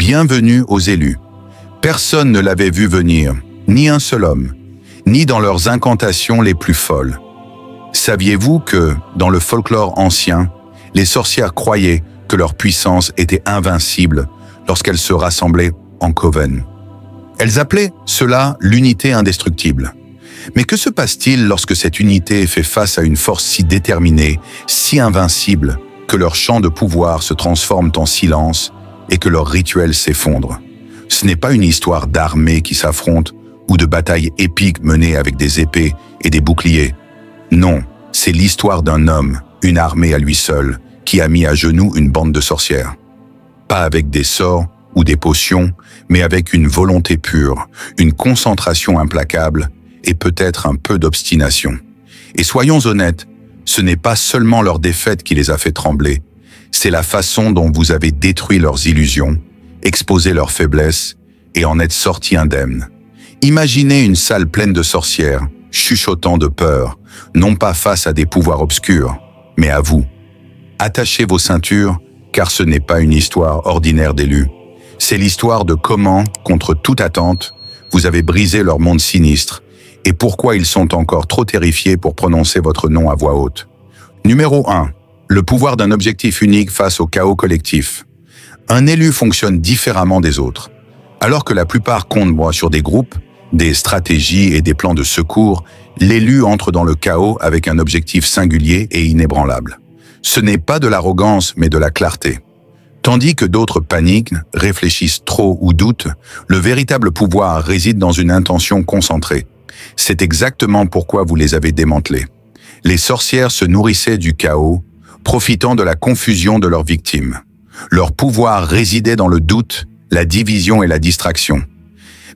Bienvenue aux élus. Personne ne l'avait vu venir, ni un seul homme, ni dans leurs incantations les plus folles. Saviez-vous que, dans le folklore ancien, les sorcières croyaient que leur puissance était invincible lorsqu'elles se rassemblaient en coven? Elles appelaient cela l'unité indestructible. Mais que se passe-t-il lorsque cette unité fait face à une force si déterminée, si invincible, que leurs champs de pouvoir se transforment en silence et que leurs rituels s'effondrent? Ce n'est pas une histoire d'armées qui s'affrontent ou de batailles épiques menées avec des épées et des boucliers. Non, c'est l'histoire d'un homme, une armée à lui seul, qui a mis à genoux une bande de sorcières. Pas avec des sorts ou des potions, mais avec une volonté pure, une concentration implacable et peut-être un peu d'obstination. Et soyons honnêtes, ce n'est pas seulement leur défaite qui les a fait trembler, c'est la façon dont vous avez détruit leurs illusions, exposé leurs faiblesses et en êtes sortis indemnes. Imaginez une salle pleine de sorcières, chuchotant de peur, non pas face à des pouvoirs obscurs, mais à vous. Attachez vos ceintures, car ce n'est pas une histoire ordinaire d'élus. C'est l'histoire de comment, contre toute attente, vous avez brisé leur monde sinistre et pourquoi ils sont encore trop terrifiés pour prononcer votre nom à voix haute. Numéro 1. Le pouvoir d'un objectif unique face au chaos collectif. Un élu fonctionne différemment des autres. Alors que la plupart comptent sur des groupes, des stratégies et des plans de secours, l'élu entre dans le chaos avec un objectif singulier et inébranlable. Ce n'est pas de l'arrogance, mais de la clarté. Tandis que d'autres paniquent, réfléchissent trop ou doutent, le véritable pouvoir réside dans une intention concentrée. C'est exactement pourquoi vous les avez démantelés. Les sorcières se nourrissaient du chaos, profitant de la confusion de leurs victimes. Leur pouvoir résidait dans le doute, la division et la distraction.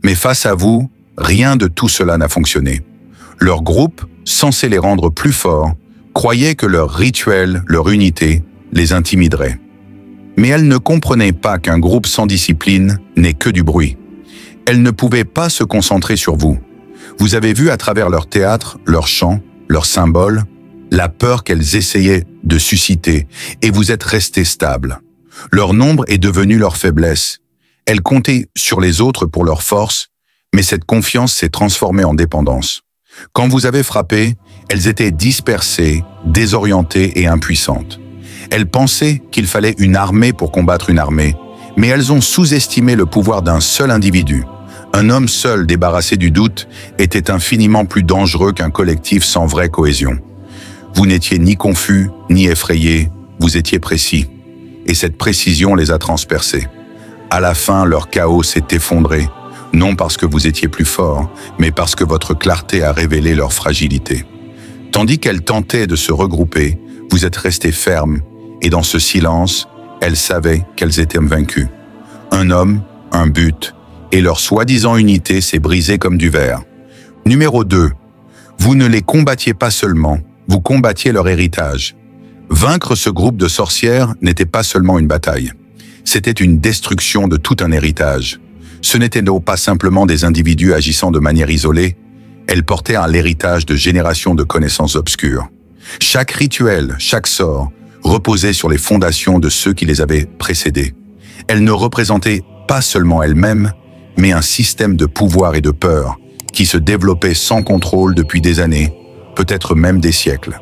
Mais face à vous, rien de tout cela n'a fonctionné. Leur groupe, censé les rendre plus forts, croyait que leur rituel, leur unité, les intimiderait. Mais elles ne comprenaient pas qu'un groupe sans discipline n'est que du bruit. Elles ne pouvaient pas se concentrer sur vous. Vous avez vu à travers leur théâtre, leurs chants, leurs symboles, la peur qu'elles essayaient de susciter, et vous êtes restés stables. Leur nombre est devenu leur faiblesse. Elles comptaient sur les autres pour leur force, mais cette confiance s'est transformée en dépendance. Quand vous avez frappé, elles étaient dispersées, désorientées et impuissantes. Elles pensaient qu'il fallait une armée pour combattre une armée, mais elles ont sous-estimé le pouvoir d'un seul individu. Un homme seul débarrassé du doute était infiniment plus dangereux qu'un collectif sans vraie cohésion. Vous n'étiez ni confus, ni effrayés, vous étiez précis. Et cette précision les a transpercés. À la fin, leur chaos s'est effondré, non parce que vous étiez plus fort, mais parce que votre clarté a révélé leur fragilité. Tandis qu'elles tentaient de se regrouper, vous êtes restés fermes, et dans ce silence, elles savaient qu'elles étaient vaincues. Un homme, un but, et leur soi-disant unité s'est brisée comme du verre. Numéro 2. Vous ne les combattiez pas seulement, vous combattiez leur héritage. Vaincre ce groupe de sorcières n'était pas seulement une bataille. C'était une destruction de tout un héritage. Ce n'étaient donc pas simplement des individus agissant de manière isolée, elles portaient l'héritage de générations de connaissances obscures. Chaque rituel, chaque sort, reposait sur les fondations de ceux qui les avaient précédés. Elles ne représentaient pas seulement elles-mêmes, mais un système de pouvoir et de peur qui se développait sans contrôle depuis des années, peut-être même des siècles.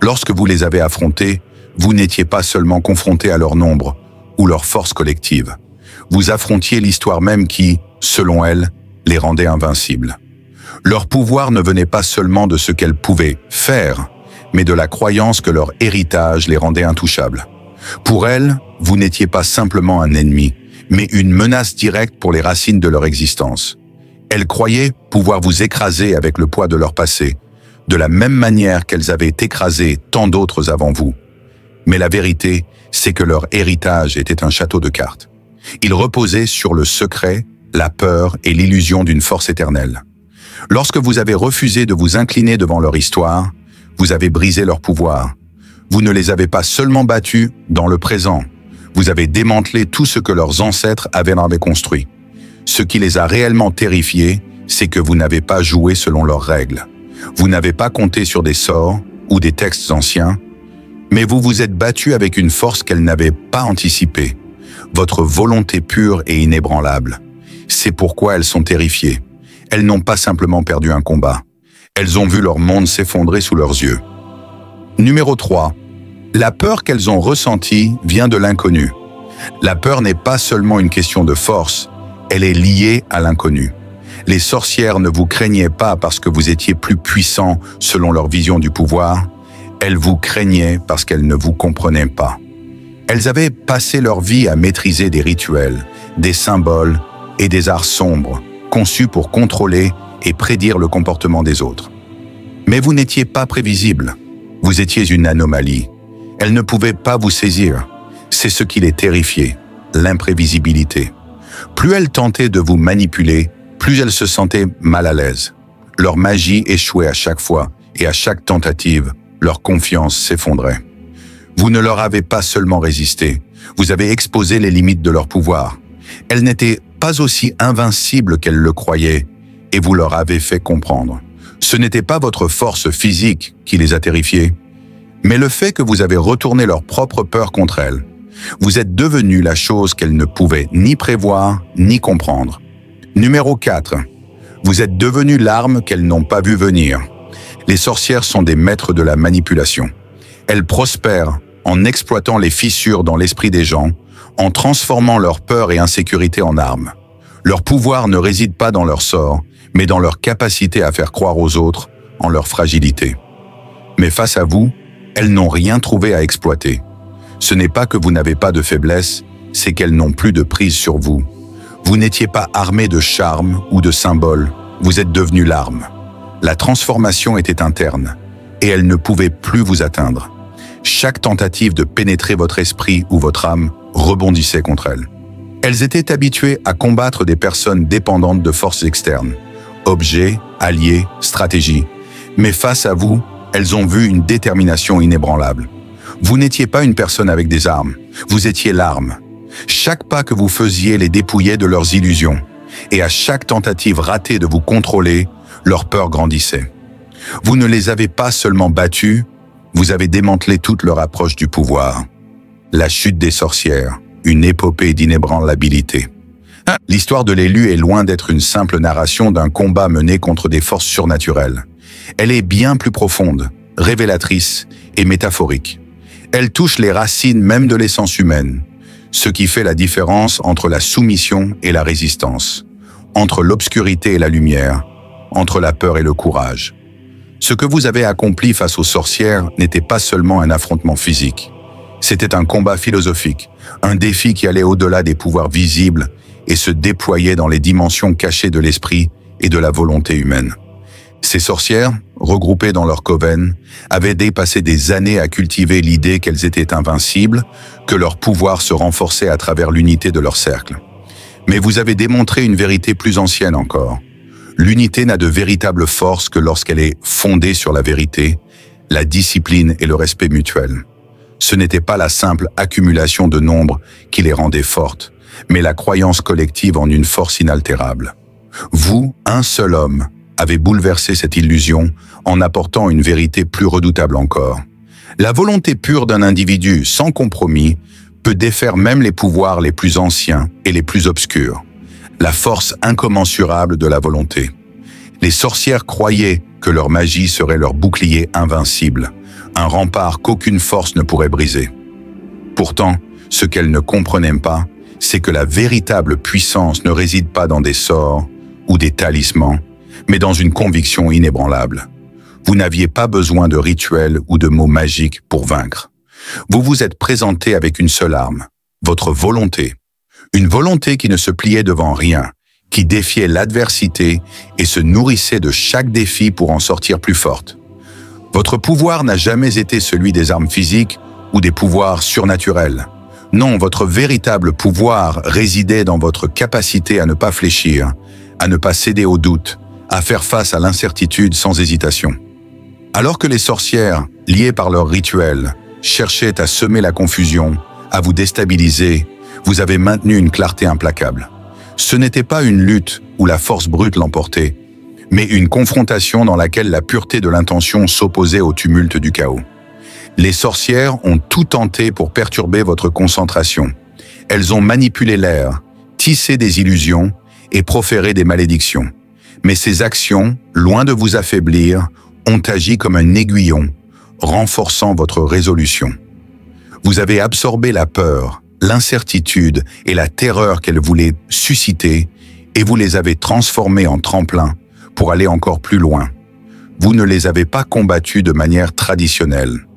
Lorsque vous les avez affrontés, vous n'étiez pas seulement confrontés à leur nombre ou leur force collective. Vous affrontiez l'histoire même qui, selon elles, les rendait invincibles. Leur pouvoir ne venait pas seulement de ce qu'elles pouvaient faire, mais de la croyance que leur héritage les rendait intouchables. Pour elles, vous n'étiez pas simplement un ennemi, mais une menace directe pour les racines de leur existence. Elles croyaient pouvoir vous écraser avec le poids de leur passé, de la même manière qu'elles avaient écrasé tant d'autres avant vous. Mais la vérité, c'est que leur héritage était un château de cartes. Il reposait sur le secret, la peur et l'illusion d'une force éternelle. Lorsque vous avez refusé de vous incliner devant leur histoire, vous avez brisé leur pouvoir. Vous ne les avez pas seulement battus dans le présent, vous avez démantelé tout ce que leurs ancêtres avaient construit. Ce qui les a réellement terrifiés, c'est que vous n'avez pas joué selon leurs règles. Vous n'avez pas compté sur des sorts ou des textes anciens, mais vous vous êtes battu avec une force qu'elles n'avaient pas anticipée. votre volonté pure et inébranlable. C'est pourquoi elles sont terrifiées. Elles n'ont pas simplement perdu un combat. Elles ont vu leur monde s'effondrer sous leurs yeux. Numéro 3. La peur qu'elles ont ressentie vient de l'inconnu. La peur n'est pas seulement une question de force, elle est liée à l'inconnu. Les sorcières ne vous craignaient pas parce que vous étiez plus puissant selon leur vision du pouvoir, elles vous craignaient parce qu'elles ne vous comprenaient pas. Elles avaient passé leur vie à maîtriser des rituels, des symboles et des arts sombres, conçus pour contrôler et prédire le comportement des autres. Mais vous n'étiez pas prévisible, vous étiez une anomalie. Elles ne pouvaient pas vous saisir. C'est ce qui les terrifiait, l'imprévisibilité. Plus elles tentaient de vous manipuler, plus elles se sentaient mal à l'aise. Leur magie échouait à chaque fois, et à chaque tentative, leur confiance s'effondrait. Vous ne leur avez pas seulement résisté, vous avez exposé les limites de leur pouvoir. Elles n'étaient pas aussi invincibles qu'elles le croyaient, et vous leur avez fait comprendre. Ce n'était pas votre force physique qui les a terrifiées, mais le fait que vous avez retourné leur propre peur contre elles. Vous êtes devenu la chose qu'elles ne pouvaient ni prévoir, ni comprendre. Numéro 4. Vous êtes devenu l'arme qu'elles n'ont pas vu venir. Les sorcières sont des maîtres de la manipulation. Elles prospèrent en exploitant les fissures dans l'esprit des gens, en transformant leur peur et insécurité en armes. Leur pouvoir ne réside pas dans leur sort, mais dans leur capacité à faire croire aux autres en leur fragilité. Mais face à vous, elles n'ont rien trouvé à exploiter. Ce n'est pas que vous n'avez pas de faiblesse, c'est qu'elles n'ont plus de prise sur vous. Vous n'étiez pas armé de charme ou de symboles, vous êtes devenu l'arme. La transformation était interne, et elle ne pouvait plus vous atteindre. Chaque tentative de pénétrer votre esprit ou votre âme rebondissait contre elles. Elles étaient habituées à combattre des personnes dépendantes de forces externes, objets, alliés, stratégies. Mais face à vous, elles ont vu une détermination inébranlable. Vous n'étiez pas une personne avec des armes, vous étiez l'arme. Chaque pas que vous faisiez les dépouillait de leurs illusions, et à chaque tentative ratée de vous contrôler, leur peur grandissait. Vous ne les avez pas seulement battus, vous avez démantelé toute leur approche du pouvoir. La chute des sorcières, une épopée d'inébranlabilité. L'histoire de l'élu est loin d'être une simple narration d'un combat mené contre des forces surnaturelles. Elle est bien plus profonde, révélatrice et métaphorique. Elle touche les racines même de l'essence humaine, ce qui fait la différence entre la soumission et la résistance, entre l'obscurité et la lumière, entre la peur et le courage. Ce que vous avez accompli face aux sorcières n'était pas seulement un affrontement physique. C'était un combat philosophique, un défi qui allait au-delà des pouvoirs visibles et se déployait dans les dimensions cachées de l'esprit et de la volonté humaine. Ces sorcières, regroupées dans leur coven, avaient dépassé des années à cultiver l'idée qu'elles étaient invincibles, que leur pouvoir se renforçait à travers l'unité de leur cercle. Mais vous avez démontré une vérité plus ancienne encore. L'unité n'a de véritable force que lorsqu'elle est fondée sur la vérité, la discipline et le respect mutuel. Ce n'était pas la simple accumulation de nombres qui les rendait fortes, mais la croyance collective en une force inaltérable. Vous, un seul homme, avez bouleversé cette illusion en apportant une vérité plus redoutable encore. La volonté pure d'un individu sans compromis peut défaire même les pouvoirs les plus anciens et les plus obscurs. La force incommensurable de la volonté. Les sorcières croyaient que leur magie serait leur bouclier invincible, un rempart qu'aucune force ne pourrait briser. Pourtant, ce qu'elles ne comprenaient pas, c'est que la véritable puissance ne réside pas dans des sorts ou des talismans, mais dans une conviction inébranlable. Vous n'aviez pas besoin de rituels ou de mots magiques pour vaincre. Vous vous êtes présenté avec une seule arme, votre volonté. Une volonté qui ne se pliait devant rien, qui défiait l'adversité et se nourrissait de chaque défi pour en sortir plus forte. Votre pouvoir n'a jamais été celui des armes physiques ou des pouvoirs surnaturels. Non, votre véritable pouvoir résidait dans votre capacité à ne pas fléchir, à ne pas céder au doute, à faire face à l'incertitude sans hésitation. Alors que les sorcières, liées par leurs rituels, cherchaient à semer la confusion, à vous déstabiliser, vous avez maintenu une clarté implacable. Ce n'était pas une lutte où la force brute l'emportait, mais une confrontation dans laquelle la pureté de l'intention s'opposait au tumulte du chaos. Les sorcières ont tout tenté pour perturber votre concentration, Elles ont manipulé l'air, tissé des illusions et proféré des malédictions. Mais ces actions, loin de vous affaiblir, ont agi comme un aiguillon, renforçant votre résolution. Vous avez absorbé la peur, l'incertitude et la terreur qu'elles voulaient susciter et vous les avez transformées en tremplin pour aller encore plus loin. Vous ne les avez pas combattues de manière traditionnelle.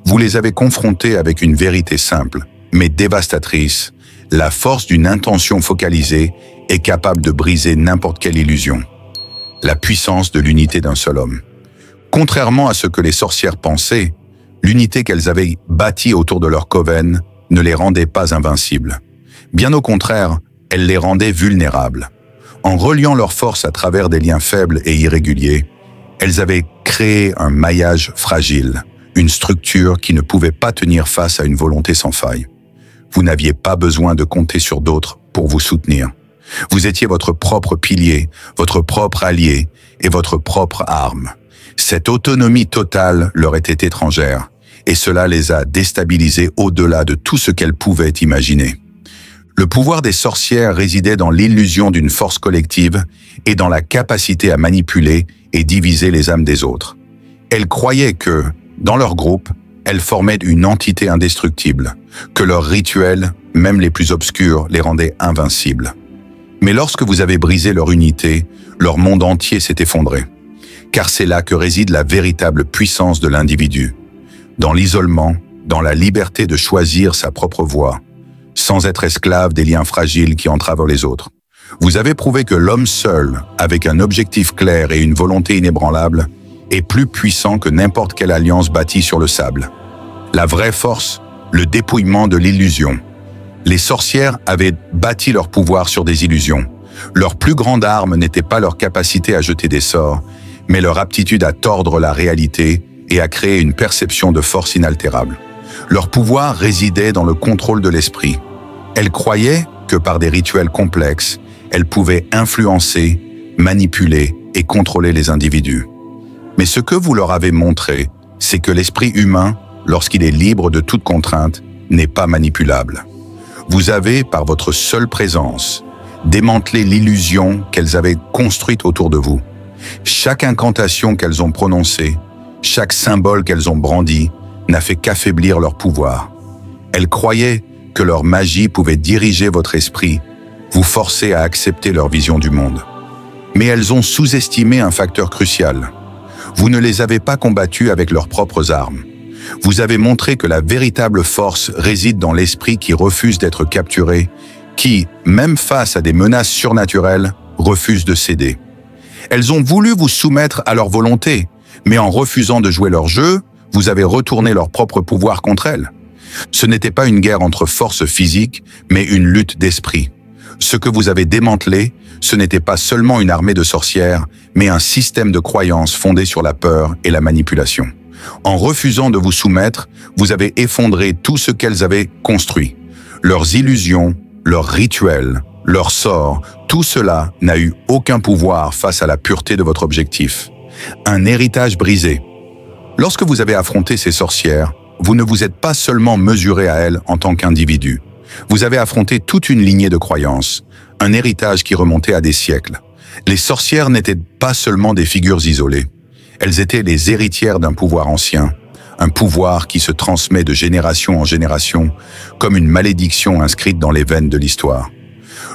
Vous les avez confrontées avec une vérité simple, mais dévastatrice. La force d'une intention focalisée est capable de briser n'importe quelle illusion. La puissance de l'unité d'un seul homme. Contrairement à ce que les sorcières pensaient, l'unité qu'elles avaient bâtie autour de leur coven ne les rendait pas invincibles. Bien au contraire, elle les rendait vulnérables. En reliant leurs forces à travers des liens faibles et irréguliers, elles avaient créé un maillage fragile, une structure qui ne pouvait pas tenir face à une volonté sans faille. Vous n'aviez pas besoin de compter sur d'autres pour vous soutenir. Vous étiez votre propre pilier, votre propre allié et votre propre arme. Cette autonomie totale leur était étrangère, et cela les a déstabilisées au-delà de tout ce qu'elles pouvaient imaginer. Le pouvoir des sorcières résidait dans l'illusion d'une force collective et dans la capacité à manipuler et diviser les âmes des autres. Elles croyaient que, dans leur groupe, elles formaient une entité indestructible, que leurs rituels, même les plus obscurs, les rendaient invincibles. Mais lorsque vous avez brisé leur unité, leur monde entier s'est effondré. Car c'est là que réside la véritable puissance de l'individu. Dans l'isolement, dans la liberté de choisir sa propre voie, sans être esclave des liens fragiles qui entravent les autres. Vous avez prouvé que l'homme seul, avec un objectif clair et une volonté inébranlable, est plus puissant que n'importe quelle alliance bâtie sur le sable. La vraie force, le dépouillement de l'illusion. Les sorcières avaient bâti leur pouvoir sur des illusions. Leur plus grande arme n'était pas leur capacité à jeter des sorts, mais leur aptitude à tordre la réalité et à créer une perception de force inaltérable. Leur pouvoir résidait dans le contrôle de l'esprit. Elles croyaient que par des rituels complexes, elles pouvaient influencer, manipuler et contrôler les individus. Mais ce que vous leur avez montré, c'est que l'esprit humain, lorsqu'il est libre de toute contrainte, n'est pas manipulable. Vous avez, par votre seule présence, démantelé l'illusion qu'elles avaient construite autour de vous. Chaque incantation qu'elles ont prononcée, chaque symbole qu'elles ont brandi, n'a fait qu'affaiblir leur pouvoir. Elles croyaient que leur magie pouvait diriger votre esprit, vous forcer à accepter leur vision du monde. Mais elles ont sous-estimé un facteur crucial. Vous ne les avez pas combattues avec leurs propres armes. Vous avez montré que la véritable force réside dans l'esprit qui refuse d'être capturé, qui, même face à des menaces surnaturelles, refuse de céder. Elles ont voulu vous soumettre à leur volonté, mais en refusant de jouer leur jeu, vous avez retourné leur propre pouvoir contre elles. Ce n'était pas une guerre entre forces physiques, mais une lutte d'esprit. Ce que vous avez démantelé, ce n'était pas seulement une armée de sorcières, mais un système de croyances fondé sur la peur et la manipulation. En refusant de vous soumettre, vous avez effondré tout ce qu'elles avaient construit. Leurs illusions, leurs rituels, leurs sorts, tout cela n'a eu aucun pouvoir face à la pureté de votre objectif. Un héritage brisé. Lorsque vous avez affronté ces sorcières, vous ne vous êtes pas seulement mesuré à elles en tant qu'individu. Vous avez affronté toute une lignée de croyances, un héritage qui remontait à des siècles. Les sorcières n'étaient pas seulement des figures isolées. Elles étaient les héritières d'un pouvoir ancien, un pouvoir qui se transmet de génération en génération, comme une malédiction inscrite dans les veines de l'histoire.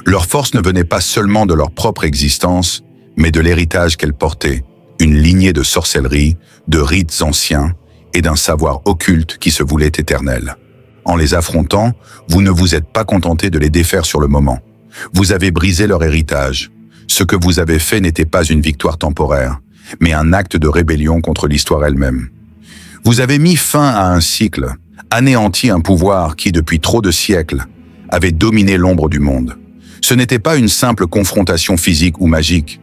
Leur force ne venait pas seulement de leur propre existence, mais de l'héritage qu'elles portaient, une lignée de sorcellerie, de rites anciens et d'un savoir occulte qui se voulait éternel. En les affrontant, vous ne vous êtes pas contenté de les défaire sur le moment. Vous avez brisé leur héritage. Ce que vous avez fait n'était pas une victoire temporaire, mais un acte de rébellion contre l'histoire elle-même. Vous avez mis fin à un cycle, anéanti un pouvoir qui, depuis trop de siècles, avait dominé l'ombre du monde. Ce n'était pas une simple confrontation physique ou magique,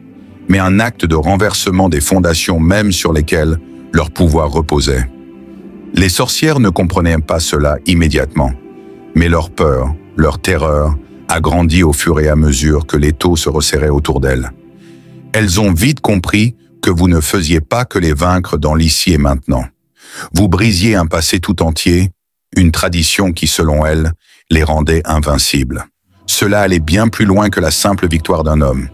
mais un acte de renversement des fondations mêmes sur lesquelles leur pouvoir reposait. Les sorcières ne comprenaient pas cela immédiatement, mais leur peur, leur terreur, a grandi au fur et à mesure que l'étau se resserrait autour d'elles. Elles ont vite compris que vous ne faisiez pas que les vaincre dans l'ici et maintenant. Vous brisiez un passé tout entier, une tradition qui, selon elles, les rendait invincibles. Cela allait bien plus loin que la simple victoire d'un homme.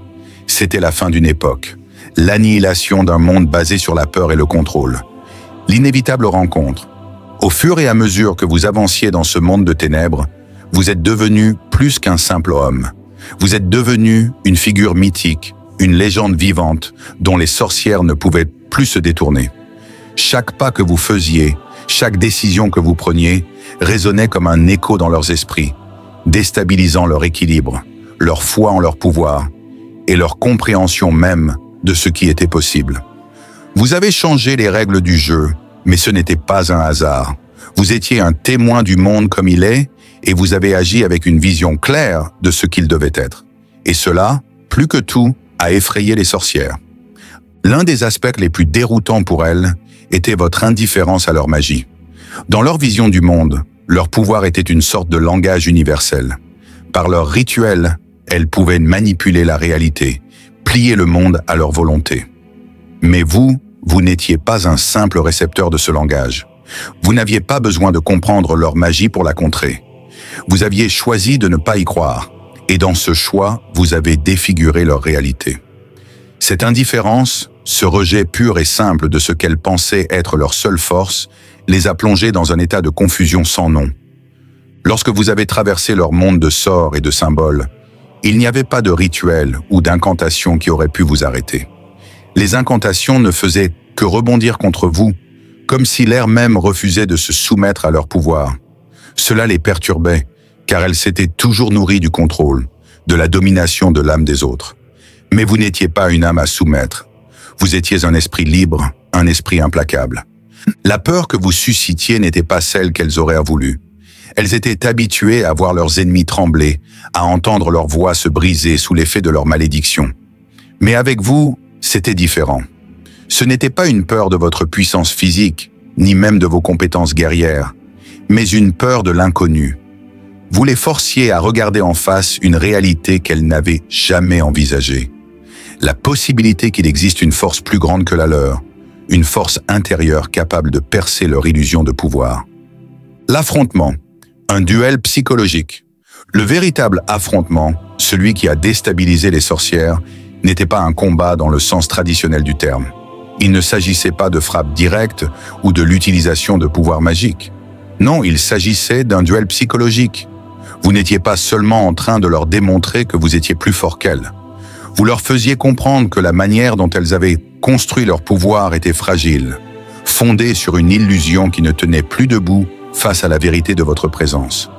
C'était la fin d'une époque, l'annihilation d'un monde basé sur la peur et le contrôle. L'inévitable rencontre. Au fur et à mesure que vous avanciez dans ce monde de ténèbres, vous êtes devenu plus qu'un simple homme. Vous êtes devenu une figure mythique, une légende vivante dont les sorcières ne pouvaient plus se détourner. Chaque pas que vous faisiez, chaque décision que vous preniez, résonnait comme un écho dans leurs esprits, déstabilisant leur équilibre, leur foi en leur pouvoir et leur compréhension même de ce qui était possible. Vous avez changé les règles du jeu, mais ce n'était pas un hasard. Vous étiez un témoin du monde comme il est, et vous avez agi avec une vision claire de ce qu'il devait être. Et cela, plus que tout, a effrayé les sorcières. L'un des aspects les plus déroutants pour elles était votre indifférence à leur magie. Dans leur vision du monde, leur pouvoir était une sorte de langage universel. Par leurs rituels, elles pouvaient manipuler la réalité, plier le monde à leur volonté. Mais vous n'étiez pas un simple récepteur de ce langage. Vous n'aviez pas besoin de comprendre leur magie pour la contrer. Vous aviez choisi de ne pas y croire, et dans ce choix, vous avez défiguré leur réalité. Cette indifférence, ce rejet pur et simple de ce qu'elles pensaient être leur seule force, les a plongés dans un état de confusion sans nom. Lorsque vous avez traversé leur monde de sorts et de symboles, il n'y avait pas de rituel ou d'incantation qui aurait pu vous arrêter. Les incantations ne faisaient que rebondir contre vous, comme si l'air même refusait de se soumettre à leur pouvoir. Cela les perturbait, car elles s'étaient toujours nourries du contrôle, de la domination de l'âme des autres. Mais vous n'étiez pas une âme à soumettre. Vous étiez un esprit libre, un esprit implacable. La peur que vous suscitiez n'était pas celle qu'elles auraient voulu. Elles étaient habituées à voir leurs ennemis trembler, à entendre leur voix se briser sous l'effet de leur malédiction. Mais avec vous, c'était différent. Ce n'était pas une peur de votre puissance physique, ni même de vos compétences guerrières, mais une peur de l'inconnu. Vous les forciez à regarder en face une réalité qu'elles n'avaient jamais envisagée. La possibilité qu'il existe une force plus grande que la leur, une force intérieure capable de percer leur illusion de pouvoir. L'affrontement, un duel psychologique. Le véritable affrontement, celui qui a déstabilisé les sorcières, n'était pas un combat dans le sens traditionnel du terme. Il ne s'agissait pas de frappe directe ou de l'utilisation de pouvoirs magiques. Non, il s'agissait d'un duel psychologique. Vous n'étiez pas seulement en train de leur démontrer que vous étiez plus fort qu'elles. Vous leur faisiez comprendre que la manière dont elles avaient construit leur pouvoir était fragile, fondée sur une illusion qui ne tenait plus debout face à la vérité de votre présence.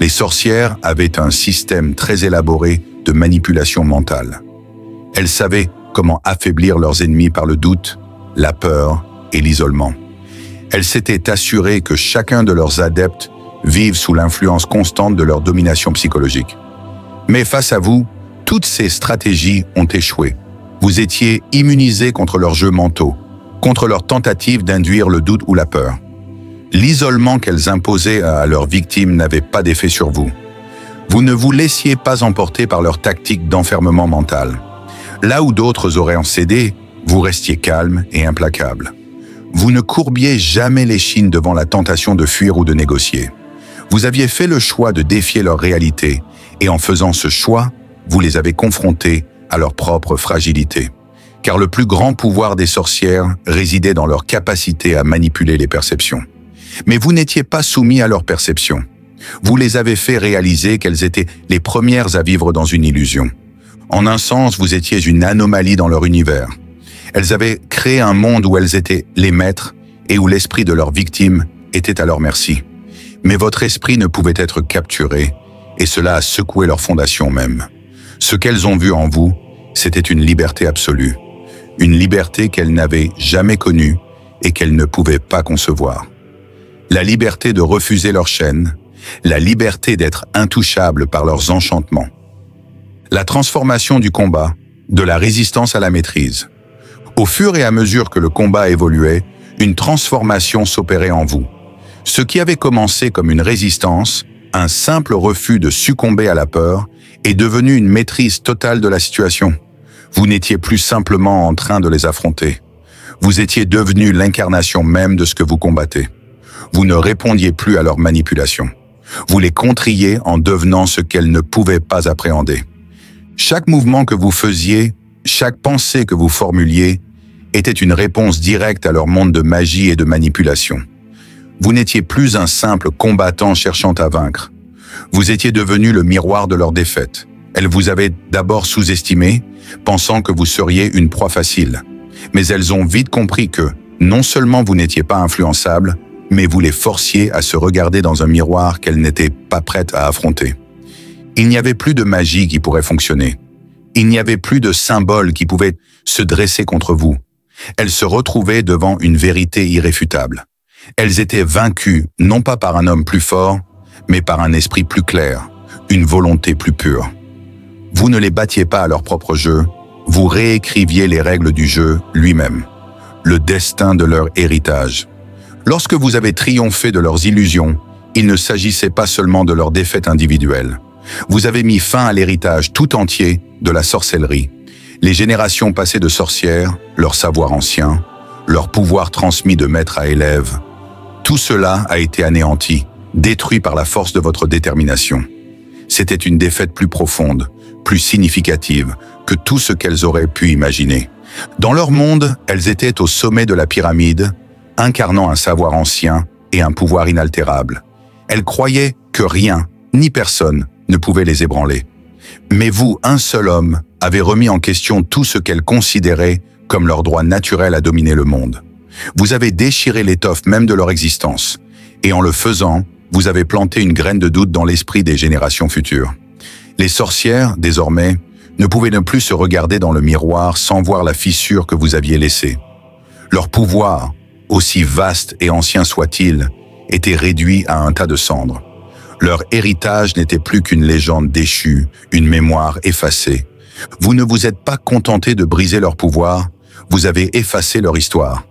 Les sorcières avaient un système très élaboré de manipulation mentale. Elles savaient comment affaiblir leurs ennemis par le doute, la peur et l'isolement. Elles s'étaient assurées que chacun de leurs adeptes vive sous l'influence constante de leur domination psychologique. Mais face à vous, toutes ces stratégies ont échoué. Vous étiez immunisés contre leurs jeux mentaux, contre leurs tentatives d'induire le doute ou la peur. L'isolement qu'elles imposaient à leurs victimes n'avait pas d'effet sur vous. Vous ne vous laissiez pas emporter par leurs tactiques d'enfermement mental. Là où d'autres auraient en cédé, vous restiez calme et implacable. Vous ne courbiez jamais l'échine devant la tentation de fuir ou de négocier. Vous aviez fait le choix de défier leur réalité, et en faisant ce choix, vous les avez confrontés à leur propre fragilité. Car le plus grand pouvoir des sorcières résidait dans leur capacité à manipuler les perceptions. Mais vous n'étiez pas soumis à leurs perceptions. Vous les avez fait réaliser qu'elles étaient les premières à vivre dans une illusion. En un sens, vous étiez une anomalie dans leur univers. Elles avaient créé un monde où elles étaient les maîtres et où l'esprit de leurs victimes était à leur merci. Mais votre esprit ne pouvait être capturé, et cela a secoué leur fondation même. Ce qu'elles ont vu en vous, c'était une liberté absolue. Une liberté qu'elles n'avaient jamais connue et qu'elles ne pouvaient pas concevoir. La liberté de refuser leurs chaînes, la liberté d'être intouchables par leurs enchantements. La transformation du combat, de la résistance à la maîtrise. Au fur et à mesure que le combat évoluait, une transformation s'opérait en vous. Ce qui avait commencé comme une résistance, un simple refus de succomber à la peur, est devenu une maîtrise totale de la situation. Vous n'étiez plus simplement en train de les affronter. Vous étiez devenu l'incarnation même de ce que vous combattez. Vous ne répondiez plus à leur manipulation. Vous les contriez en devenant ce qu'elles ne pouvaient pas appréhender. Chaque mouvement que vous faisiez, chaque pensée que vous formuliez, était une réponse directe à leur monde de magie et de manipulation. Vous n'étiez plus un simple combattant cherchant à vaincre. Vous étiez devenu le miroir de leur défaite. Elles vous avaient d'abord sous-estimé, pensant que vous seriez une proie facile. Mais elles ont vite compris que, non seulement vous n'étiez pas influençable, mais vous les forciez à se regarder dans un miroir qu'elles n'étaient pas prêtes à affronter. Il n'y avait plus de magie qui pourrait fonctionner. Il n'y avait plus de symbole qui pouvait se dresser contre vous. Elles se retrouvaient devant une vérité irréfutable. Elles étaient vaincues, non pas par un homme plus fort, mais par un esprit plus clair, une volonté plus pure. Vous ne les battiez pas à leur propre jeu, vous réécriviez les règles du jeu lui-même, le destin de leur héritage. Lorsque vous avez triomphé de leurs illusions, il ne s'agissait pas seulement de leur défaite individuelle. Vous avez mis fin à l'héritage tout entier de la sorcellerie. Les générations passées de sorcières, leur savoir ancien, leur pouvoir transmis de maître à élève, tout cela a été anéanti, détruit par la force de votre détermination. C'était une défaite plus profonde, plus significative que tout ce qu'elles auraient pu imaginer. Dans leur monde, elles étaient au sommet de la pyramide, incarnant un savoir ancien et un pouvoir inaltérable. Elles croyaient que rien, ni personne, ne pouvait les ébranler. Mais vous, un seul homme, avez remis en question tout ce qu'elles considéraient comme leur droit naturel à dominer le monde. Vous avez déchiré l'étoffe même de leur existence, et en le faisant, vous avez planté une graine de doute dans l'esprit des générations futures. Les sorcières, désormais, ne pouvaient ne plus se regarder dans le miroir sans voir la fissure que vous aviez laissée. Leur pouvoir, aussi vaste et ancien soit-il, était réduit à un tas de cendres. Leur héritage n'était plus qu'une légende déchue, une mémoire effacée. Vous ne vous êtes pas contenté de briser leur pouvoir, vous avez effacé leur histoire.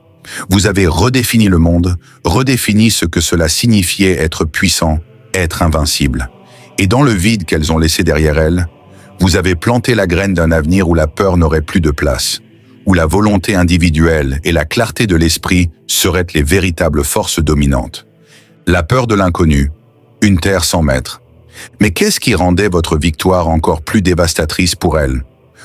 Vous avez redéfini le monde, redéfini ce que cela signifiait être puissant, être invincible. Et dans le vide qu'elles ont laissé derrière elles, vous avez planté la graine d'un avenir où la peur n'aurait plus de place, où la volonté individuelle et la clarté de l'esprit seraient les véritables forces dominantes. La peur de l'inconnu, une terre sans maître. Mais qu'est-ce qui rendait votre victoire encore plus dévastatrice pour elles?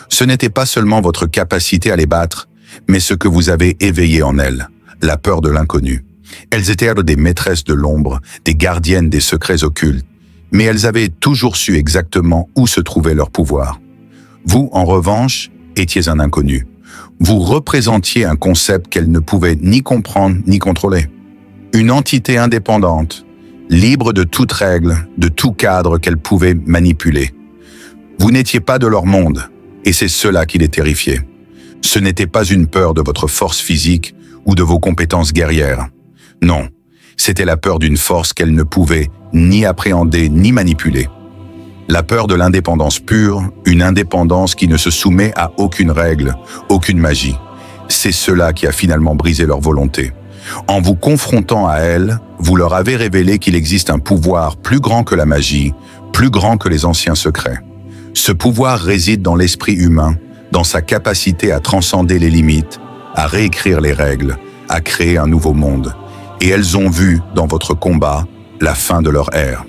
Ce n'était pas seulement votre capacité à les battre, mais ce que vous avez éveillé en elles, la peur de l'inconnu. Elles étaient des maîtresses de l'ombre, des gardiennes des secrets occultes, mais elles avaient toujours su exactement où se trouvait leur pouvoir. Vous, en revanche, étiez un inconnu. Vous représentiez un concept qu'elles ne pouvaient ni comprendre ni contrôler. Une entité indépendante, libre de toute règle, de tout cadre qu'elles pouvaient manipuler. Vous n'étiez pas de leur monde, et c'est cela qui les terrifiait. Ce n'était pas une peur de votre force physique ou de vos compétences guerrières. Non, c'était la peur d'une force qu'elles ne pouvaient ni appréhender ni manipuler. La peur de l'indépendance pure, une indépendance qui ne se soumet à aucune règle, aucune magie. C'est cela qui a finalement brisé leur volonté. En vous confrontant à elles, vous leur avez révélé qu'il existe un pouvoir plus grand que la magie, plus grand que les anciens secrets. Ce pouvoir réside dans l'esprit humain, dans sa capacité à transcender les limites, à réécrire les règles, à créer un nouveau monde. Et elles ont vu, dans votre combat, la fin de leur ère.